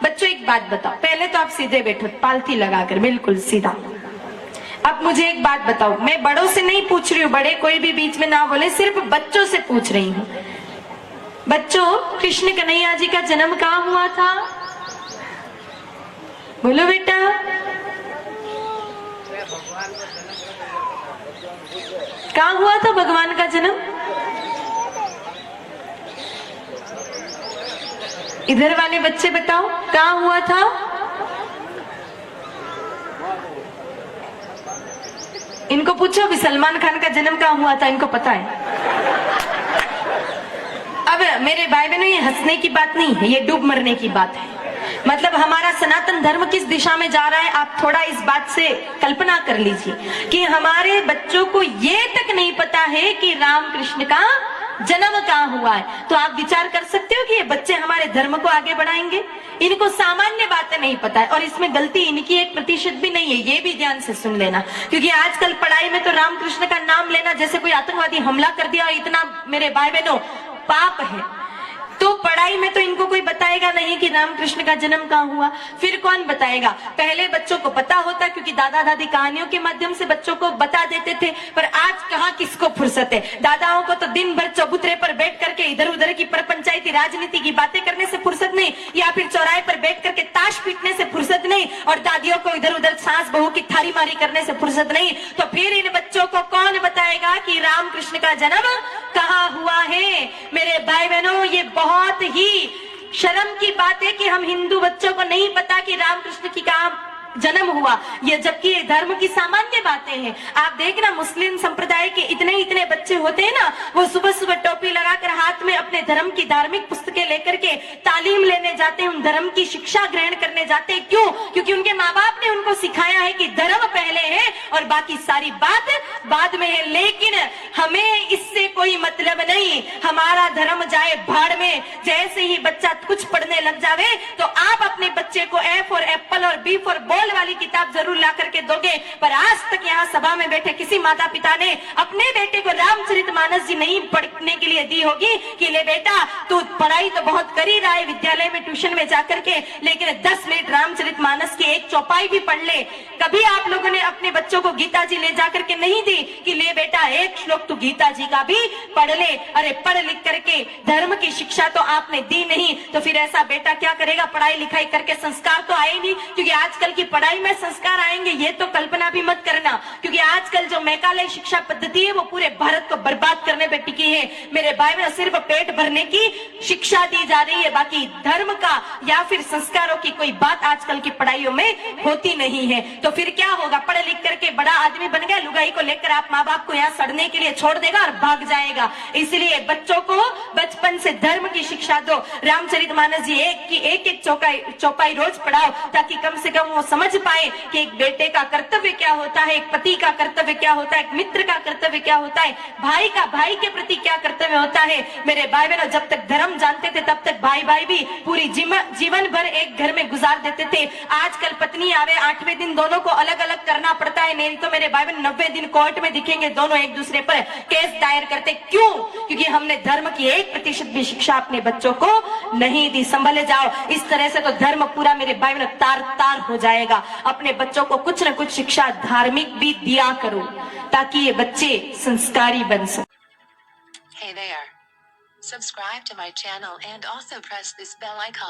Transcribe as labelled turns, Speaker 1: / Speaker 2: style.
Speaker 1: बच्चों एक बात बताओ, पहले तो आप सीधे बैठो पालथी लगाकर, बिल्कुल सीधा। अब मुझे एक बात बताओ, मैं बड़ों से नहीं पूछ रही हूँ, बड़े कोई भी बीच में ना बोले, सिर्फ बच्चों से पूछ रही हूँ। बच्चों, कृष्ण कन्हैया जी का जन्म कहाँ हुआ था? बोलो बेटा। कहाँ हुआ था भगवान का जन्म? इधर वाले बच्चे बताओ, कहाँ हुआ था? इनको पूछो भी सलमान खान का जन्म कहाँ हुआ था, इनको पता है। अब मेरे भाई बहनों, ये हंसने की बात नहीं है, ये डूब मरने की बात है। मतलब हमारा सनातन धर्म किस दिशा में जा रहा है, आप थोड़ा इस बात से कल्पना कर लीजिए कि हमारे बच्चों को ये तक नहीं पता है कि राम कृष्ण का जन्म कहाँ हुआ है। तो आप विचार कर सकते हो कि ये बच्चे हमारे धर्म को आगे बढ़ाएंगे? इनको सामान्य बातें नहीं पता है, और इसमें गलती इनकी 1% भी नहीं है, ये भी ध्यान से सुन लेना। क्योंकि आजकल पढ़ाई में तो राम कृष्ण का नाम लेना जैसे कोई आतंकवादी हमला कर दिया, इतना मेरे भाई बहनों पाप है। तो पढ़ाई में तो इनको कोई बताएगा नहीं कि राम कृष्ण का जन्म कहाँ हुआ। फिर कौन बताएगा? पहले बच्चों को पता होता, क्योंकि दादा दादी कहानियों के माध्यम से बच्चों को बता देते थे। पर आज कहाँ किसको फुर्सत है? दादाओं को तो दिन भर चबूतरे पर बैठ करके इधर उधर की परपंचायती राजनीति की बातें करने से फुर्सत नहीं, या फिर चौराहे पर बैठ करके ताश पीटने से फुर्सत नहीं, और दादियों को इधर उधर सास बहू की थारी मारी करने से फुर्सत नहीं। तो फिर इन बच्चों को कौन बताएगा कि राम कृष्ण का जन्म कहाँ हुआ है? मेरे भाई बहनों, ये बहुत ही शर्म की बात है कि हम हिंदू बच्चों को नहीं पता कि रामकृष्ण की कहाँ जन्म हुआ, ये जबकि धर्म की सामान्य बातें हैं। आप देखना, मुस्लिम संप्रदाय के इतने बच्चे होते हैं ना, वो सुबह सुबह टोपी लगाकर हाथ में अपने धर्म की धार्मिक पुस्तकें लेकर के तालीम लेने जाते हैं, उन धर्म की शिक्षा ग्रहण करने जाते हैं। क्यों? क्योंकि उनके माँ बाप ने उनको सिखाया है कि धर्म पहले है और बाकी सारी बात बाद में है। लेकिन हमें इससे कोई मतलब नहीं, हमारा धर्म जाए भाड़ में। जैसे ही बच्चा कुछ पढ़ने लग जावे तो आप अपने बच्चे को ए फॉर एप्पल और बी फॉर बॉल वाली किताब जरूर ला करके दोगे। पर आज तक यहाँ सभा में बैठे किसी माता पिता ने अपने बेटे को रामचरितमानस जी नहीं पढ़ने के लिए दी होगी कि ले बेटा, तू पढ़ाई तो बहुत कर ही रहा है विद्यालय में ट्यूशन में जाकर के, लेकिन 10 मिनट रामचरितमानस की एक चौपाई भी पढ़ ले। कभी आप लोगों ने अपने बच्चों को गीता जी ले जाकर के नहीं दी कि ले बेटा एक श्लोक तू गीता जी का भी पढ़ ले? अरे पढ़ लिख करके धर्म की शिक्षा तो आपने दी नहीं, तो फिर ऐसा बेटा क्या करेगा? पढ़ाई लिखाई करके संस्कार तो आए नहीं। क्योंकि आजकल की पढ़ाई में संस्कार आएंगे ये तो कल्पना भी मत करना, क्योंकि आजकल जो मैकाले शिक्षा पद्धति है वो पूरे भारत को बर्बाद करने पे टिकी है। मेरे भाई में सिर्फ पेट भरने की शिक्षा दी जा रही है, बाकी धर्म का या फिर संस्कारों की कोई बात आजकल की पढ़ाइयों में होती नहीं है। तो फिर क्या होगा? पढ़ लिख करके बड़ा आदमी बन गया, लुगाई को लेकर आप माँ बाप को यहाँ सड़ने के लिए छोड़ देगा और भाग जाएगा। इसलिए बच्चों को बचपन से धर्म की शिक्षा दो। रामचरितमानस जी एक चौपाई रोज पढ़ाओ, ताकि कम से कम वो समझ पाए कि एक बेटे का कर्तव्य क्या होता है, एक पति का कर्तव्य क्या होता है, एक मित्र का कर्तव्य क्या होता है, भाई का भाई के प्रति क्या कर्तव्य होता है। मेरे भाई बहनों, जब तक धर्म जानते थे तब तक भाई भाई भी पूरी जीवन भर एक घर में गुजार देते थे। आजकल पत्नी आवे 8वें दिन दोनों को अलग अलग करना पड़ता है, नहीं तो मेरे भाई बहन 90 दिन कोर्ट में दिखेंगे, दोनों एक दूसरे पर केस दायर करते। क्यों? क्योंकि हमने धर्म की 1% भी शिक्षा अपने बच्चों को नहीं दी। संभले जाओ, इस तरह से तो धर्म पूरा मेरे भाई बहनों तार तार हो जाएगा। अपने बच्चों को कुछ न कुछ शिक्षा धार्मिक भी दिया करो, ताकि ये बच्चे संस्कारी बन सके।
Speaker 2: Hey there. Subscribe to my channel and also press this bell icon.